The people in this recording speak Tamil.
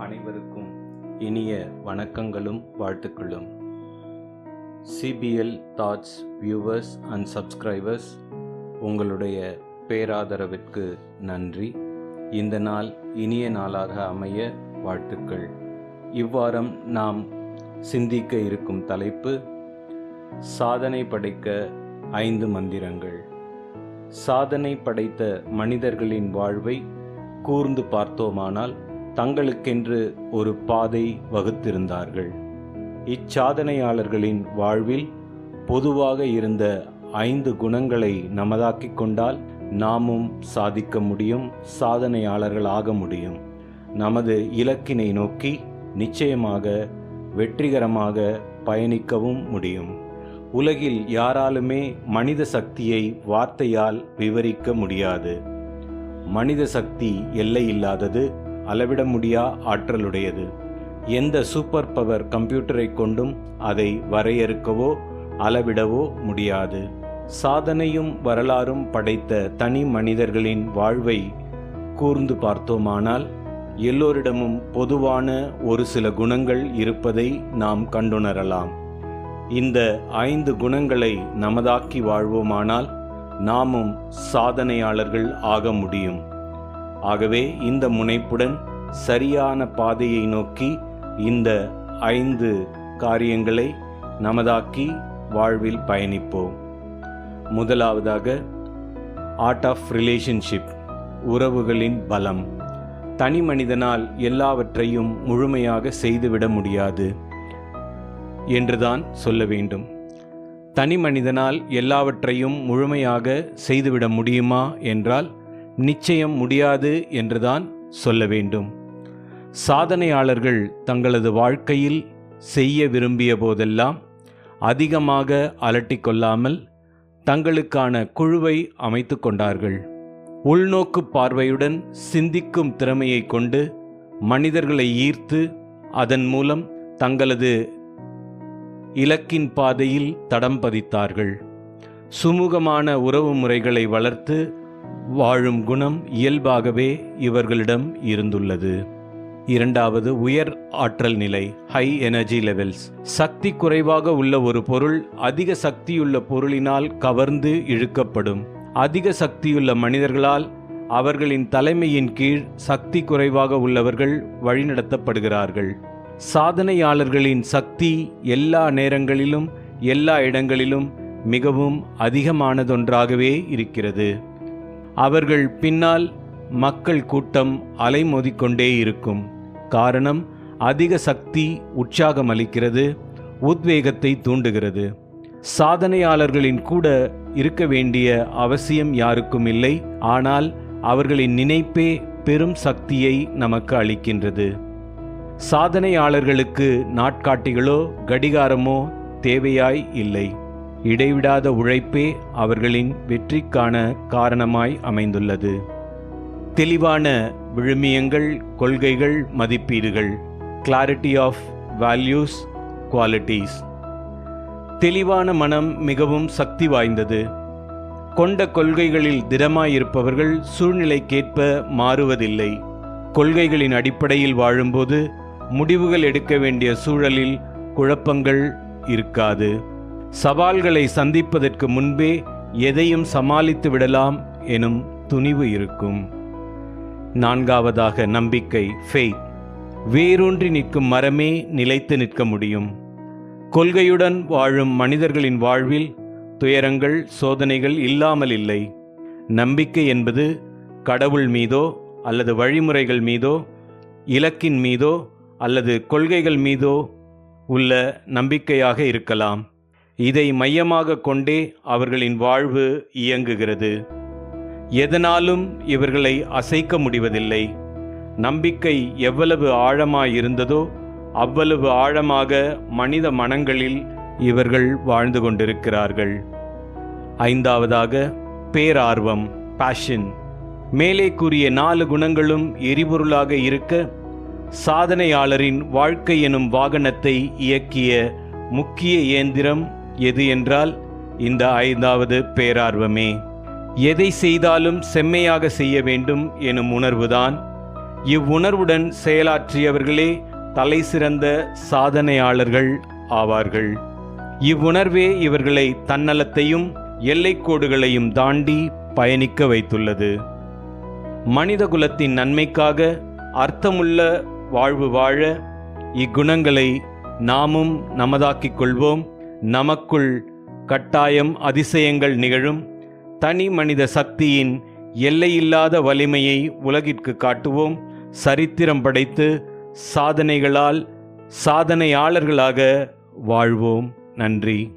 அனைவருக்கும் இனிய வணக்கங்களும் வாழ்த்துக்களும். CBL thoughts viewers and subscribers, உங்களுடைய பேராதரவிற்கு நன்றி. இந்த நாள் இனிய நாளாக அமைய வாழ்த்துக்கள். இவ்வாரம் நாம் சிந்திக்க இருக்கும் தலைப்பு சாதனை படைக்க 5 மந்திரங்கள். சாதனை படைத்த மனிதர்களின் வாழ்வை கூர்ந்து பார்த்தோமானால் தங்களுக்கென்று ஒரு பாதை வகுத்திருந்தார்கள். இச்சாதனையாளர்களின் வாழ்வில் பொதுவாக இருந்த 5 குணங்களை நமதாக்கிக் கொண்டால் நாமும் சாதிக்க முடியும், சாதனையாளர்கள் ஆக முடியும். நமது இலக்கினை நோக்கி நிச்சயமாக வெற்றிகரமாக பயணிக்கவும் முடியும். உலகில் யாராலுமே மனித சக்தியை வார்த்தையால் விவரிக்க முடியாது. மனித சக்தி எல்லையில்லாதது, அளவிட முடியா ஆற்றலுடையது. எந்த சூப்பர் பவர் கம்ப்யூட்டரை கொண்டும் அதை வரையறுக்கவோ அளவிடவோ முடியாது. சாதனையும் வரலாறும் படைத்த தனி மனிதர்களின் வாழ்வை கூர்ந்து பார்த்தோமானால் எல்லோரிடமும் பொதுவான ஒரு சில குணங்கள் இருப்பதை நாம் கண்டுணரலாம். இந்த 5 குணங்களை நமதாக்கி வாழ்வோமானால் நாமும் சாதனையாளர்கள் ஆக முடியும். ஆகவே இந்த முனைப்புடன் சரியான பாதையை நோக்கி இந்த 5 காரியங்களை நமதாக்கி வாழ்வில் பயணிப்போம். முதலாவதாக, ஆர்ட் ஆஃப் ரிலேஷன்ஷிப், உறவுகளின் பலம். தனி மனிதனால் எல்லாவற்றையும் முழுமையாக செய்துவிட முடியாது என்றுதான் சொல்ல வேண்டும். தனி மனிதனால் எல்லாவற்றையும் முழுமையாக செய்துவிட முடியுமா என்றால் நிச்சயம் முடியாது என்றுதான் சொல்ல வேண்டும். சாதனையாளர்கள் தங்களது வாழ்க்கையில் செய்ய விரும்பிய போதெல்லாம் அதிகமாக அலட்டிக்கொள்ளாமல் தங்களுக்கான குழுவை அமைத்து கொண்டார்கள். உள்நோக்கு பார்வையுடன் சிந்திக்கும் திறமையை கொண்டு மனிதர்களை ஈர்த்து அதன் மூலம் தங்களது இலக்கின் பாதையில் தடம் பதித்தார்கள். சுமூகமான உறவு முறைகளை வளர்த்து வாழும் குணம் இயல்பாகவே இவர்களிடம் இருந்துள்ளது. இரண்டாவது, உயர் ஆற்றல் நிலை, ஹை எனர்ஜி லெவல்ஸ். சக்தி குறைவாக உள்ள ஒரு பொருள் அதிக சக்தியுள்ள பொருளினால் கவர்ந்து இழுக்கப்படும். அதிக சக்தியுள்ள மனிதர்களால் அவர்களின் தலைமையின் கீழ் சக்தி குறைவாக உள்ளவர்கள் வழிநடத்தப்படுகிறார்கள். சாதனையாளர்களின் சக்தி எல்லா நேரங்களிலும் எல்லா இடங்களிலும் மிகவும் அதிகமானதொன்றாகவே இருக்கிறது. அவர்கள் பின்னால் மக்கள் கூட்டம் அலைமோதிக்கொண்டே இருக்கும். காரணம், அதிக சக்தி உற்சாகம் அளிக்கிறது, உத்வேகத்தை தூண்டுகிறது. சாதனையாளர்களின் கூட இருக்க வேண்டிய அவசியம் யாருக்கும் இல்லை. ஆனால் அவர்களின் நினைப்பே பெரும் சக்தியை நமக்கு அளிக்கின்றது. சாதனையாளர்களுக்கு நாட்காட்டிகளோ கடிகாரமோ தேவையாய் இல்லை. இடைவிடாத உழைப்பே அவர்களின் வெற்றிக்கான காரணமாய் அமைந்துள்ளது. தெளிவான விழுமியங்கள், கொள்கைகள், மதிப்பீடுகள், கிளாரிட்டி ஆஃப் வேல்யூஸ், குவாலிட்டிஸ். தெளிவான மனம் மிகவும் சக்தி வாய்ந்தது. கொண்ட கொள்கைகளில் திடமாயிருப்பவர்கள் சூழ்நிலைக்கேற்ப மாறுவதில்லை. கொள்கைகளின் அடிப்படையில் வாழும்போது முடிவுகள் எடுக்க வேண்டிய சூழலில் குழப்பங்கள் இருக்காது. சவால்களை சந்திப்பதற்கு முன்பே எதையும் சமாளித்து விடலாம் எனும் துணிவு இருக்கும். நான்காவதாக, நம்பிக்கை, ஃபெய்த். வேரூன்றி நிற்கும் மரமே நிலைத்து நிற்க முடியும். கொள்கையுடன் வாழும் மனிதர்களின் வாழ்வில் துயரங்கள், சோதனைகள் இல்லாமல் இல்லை. நம்பிக்கை என்பது கடவுள் மீதோ அல்லது வழிமுறைகள் மீதோ, இலக்கின் மீதோ அல்லது கொள்கைகள் மீதோ உள்ள நம்பிக்கையாக இருக்கலாம். இதை மையமாக கொண்டே அவர்களின் வாழ்வு இயங்குகிறது. எதனாலும் இவர்களை அசைக்க முடிவதில்லை. நம்பிக்கை எவ்வளவு ஆழமாயிருந்ததோ அவ்வளவு ஆழமாக மனித மனங்களில் இவர்கள் வாழ்ந்து கொண்டிருக்கிறார்கள். ஐந்தாவதாக, பேரார்வம், பேஷன். மேலே கூறிய 4 குணங்களும் எரிபொருளாக இருக்க சாதனையாளரின் வாழ்க்கை எனும் வாகனத்தை இயக்கிய முக்கிய இயந்திரம் எது என்றால் இந்த 5வது பேரார்வமே. எதை செய்தாலும் செம்மையாக செய்ய வேண்டும் எனும் உணர்வுதான் இவ்வுணர்வுடன் செயலாற்றியவர்களே தலைசிறந்த சாதனையாளர்கள் ஆவார்கள். இவ்வுணர்வே இவர்களை தன்னலத்தையும் எல்லைக்கோடுகளையும் தாண்டி பயணிக்க வைத்துள்ளது. மனிதகுலத்தின் நன்மைக்காக அர்த்தமுள்ள வாழ்வு வாழ இக்குணங்களை நாமும் நமதாக்கிக் கொள்வோம். நமக்குள் கட்டாயம் அதிசயங்கள் நிகழும். தனி மனித சக்தியின் எல்லையில்லாத வலிமையை உலகிற்கு காட்டுவோம். சரித்திரம் படைத்து சாதனைகளால் சாதனையாளர்களாக வாழ்வோம். நன்றி.